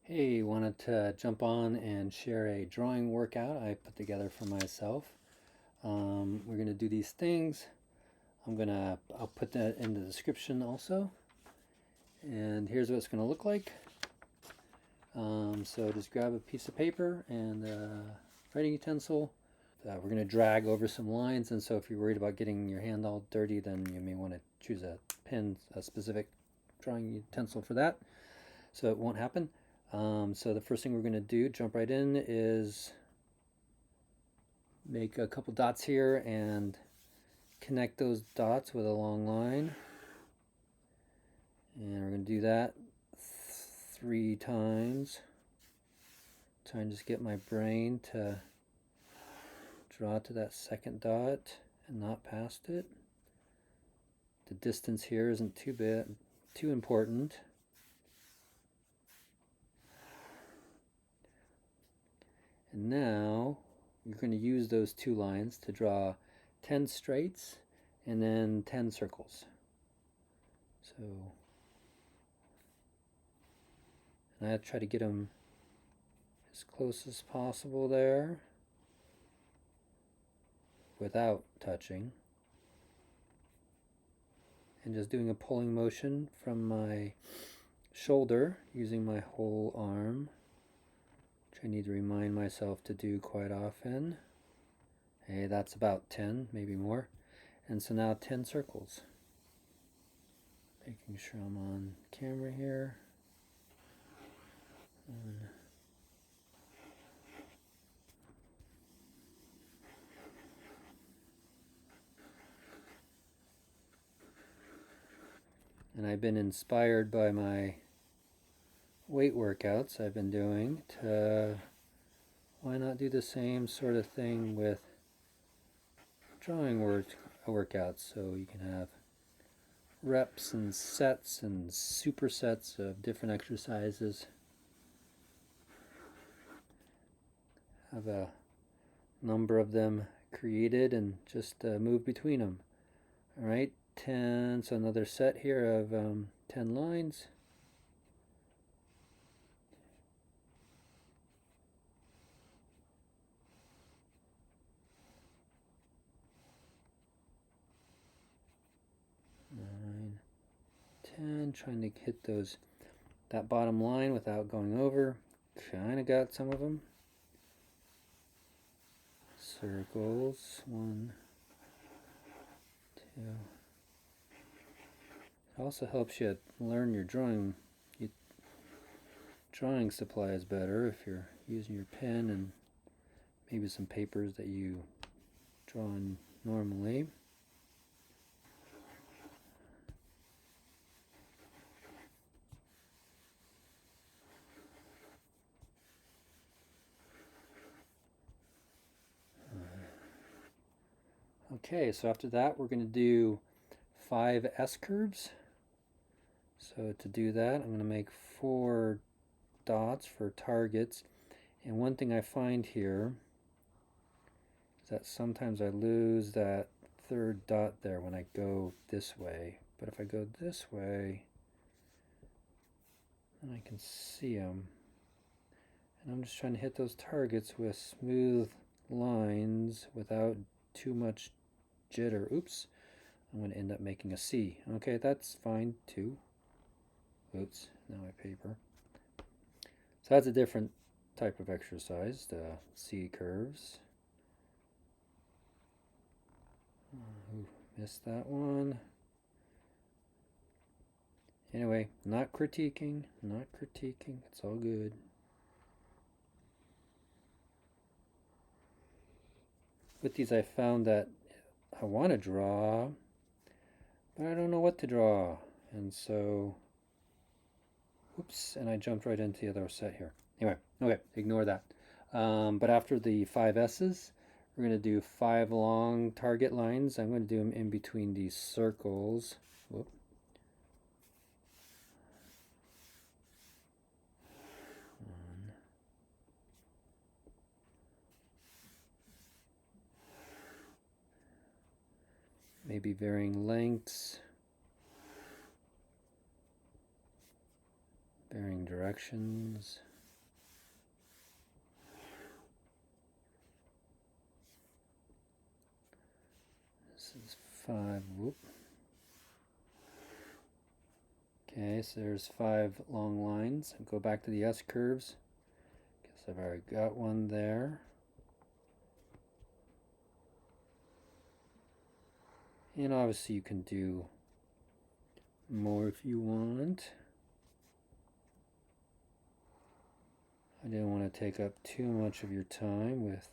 Hey, wanted to jump on and share a drawing workout I put together for myself. We're gonna do these things. I'll put that in the description also. And here's what it's gonna look like. So just grab a piece of paper and a writing utensil. We're gonna drag over some lines, and so if you're worried about getting your hand all dirty, then you may want to choose a specific drawing utensil for that, so it won't happen. So the first thing we're going to do, jump right in, is make a couple dots here and connect those dots with a long line. And we're going to do that 3 times. Trying to just get my brain to draw to that second dot and not past it. The distance here isn't too important. And now you're going to use those 2 lines to draw 10 straights and then 10 circles. So, and I try to get them as close as possible there without touching. And just doing a pulling motion from my shoulder using my whole arm, which I need to remind myself to do quite often. Hey, that's about 10, maybe more. And so now 10 circles. Making sure I'm on camera here. And I've been inspired by my weight workouts I've been doing to why not do the same sort of thing with drawing workouts, so you can have reps and sets and supersets of different exercises. Have a number of them created and just move between them. All right, 10, so another set here of 10 lines. Nine, 10, trying to hit that bottom line without going over. Kind of got some of them. Circles, 1, 2. It also helps you learn your drawing supplies better if you're using your pen and maybe some papers that you draw on normally. Okay, so after that we're going to do 5 S curves. So to do that, I'm going to make 4 dots for targets. And one thing I find here is that sometimes I lose that third dot there when I go this way. But if I go this way, then I can see them. And I'm just trying to hit those targets with smooth lines without too much jitter. Oops, I'm going to end up making a C. Okay, that's fine too. Oops, now my paper. So that's a different type of exercise, the C curves. Ooh, missed that one. Anyway, not critiquing. It's all good. With these, I found that I want to draw, but I don't know what to draw. And so, oops, and I jumped right into the other set here. Anyway, okay, ignore that. But after the 5 S's, we're going to do 5 long target lines. I'm going to do them in between these circles. Whoop. Maybe varying lengths, varying directions. 5, whoop. Okay, so there's 5 long lines. I'll go back to the S-curves. Guess I've already got one there. And obviously you can do more if you want. I didn't want to take up too much of your time with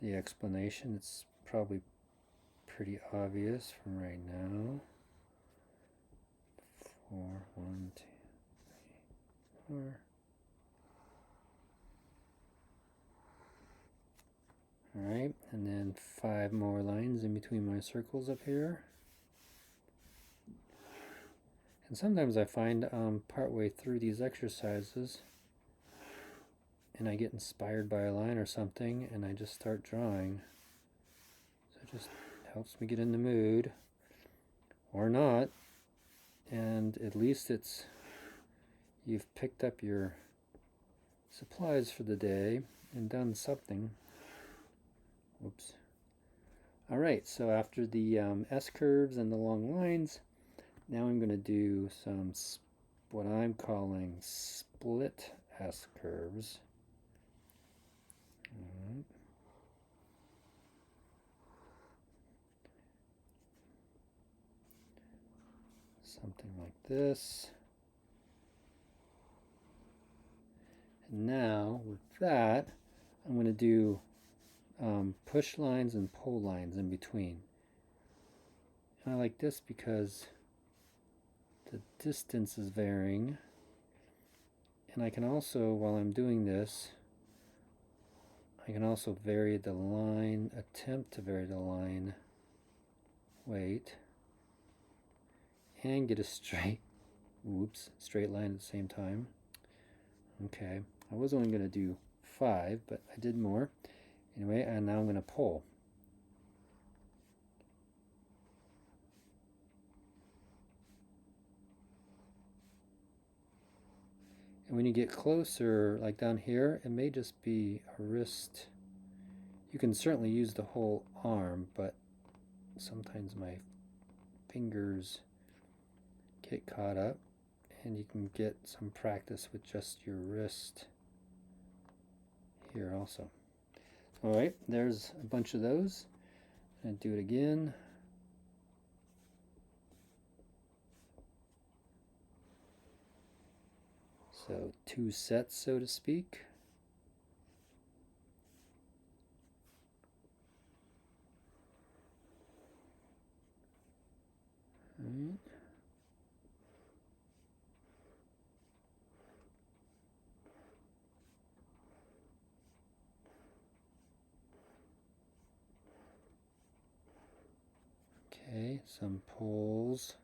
the explanation. It's probably pretty obvious from right now. 4, 1, 2, 3, 4. Alright, and then 5 more lines in between my circles up here. And sometimes I find partway through these exercises and I get inspired by a line or something and I just start drawing. So it just helps me get in the mood, or not, and at least you've picked up your supplies for the day and done something. Whoops. Alright, so after the S-curves and the long lines, now I'm going to do some what I'm calling split S-curves. Something like this. And now with that, I'm going to do push lines and pull lines in between. And I like this because the distance is varying, and I can also, while I'm doing this, I can also vary the line, attempt to vary the line weight, and get a straight line at the same time. Okay, I was only going to do 5, but I did more. Anyway, and now I'm going to pull. And when you get closer, like down here, it may just be a wrist. You can certainly use the whole arm, but sometimes my fingers get caught up, and you can get some practice with just your wrist here also. Alright, there's a bunch of those. And do it again. So 2 sets, so to speak. Right. Okay, some pulls.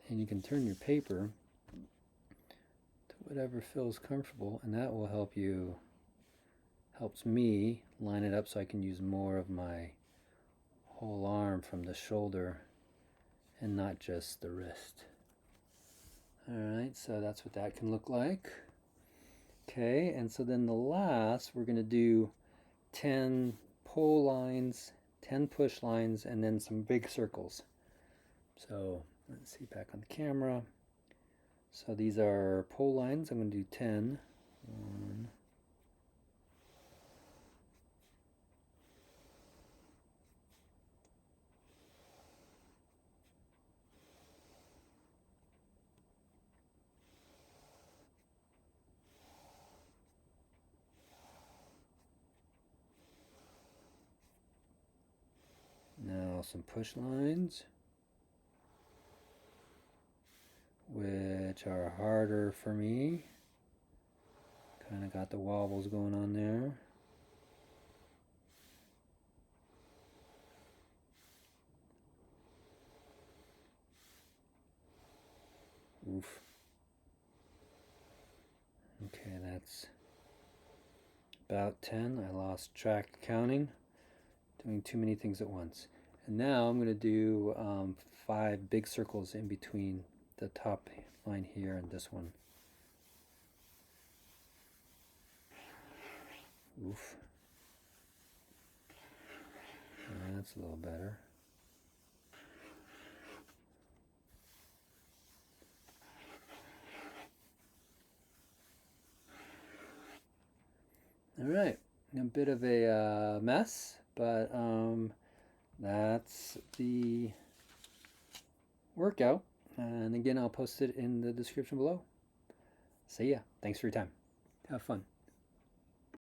And you can turn your paper to whatever feels comfortable, and that will helps me line it up so I can use more of my whole arm from the shoulder and not just the wrist. Alright, so that's what that can look like. Okay, and so then the last, we're going to do 10 pull lines, 10 push lines, and then some big circles. So let's see, back on the camera. So these are pull lines. I'm going to do 10. 1, now some push lines, which are harder for me. Kind of got the wobbles going on there. Oof. Okay, that's about 10. I lost track counting, doing too many things at once. And now I'm going to do 5 big circles in between the top line here and this one. Oof. That's a little better. All right, a bit of a mess, but that's the workout. And again, I'll post it in the description below. See ya. Thanks for your time. Have fun.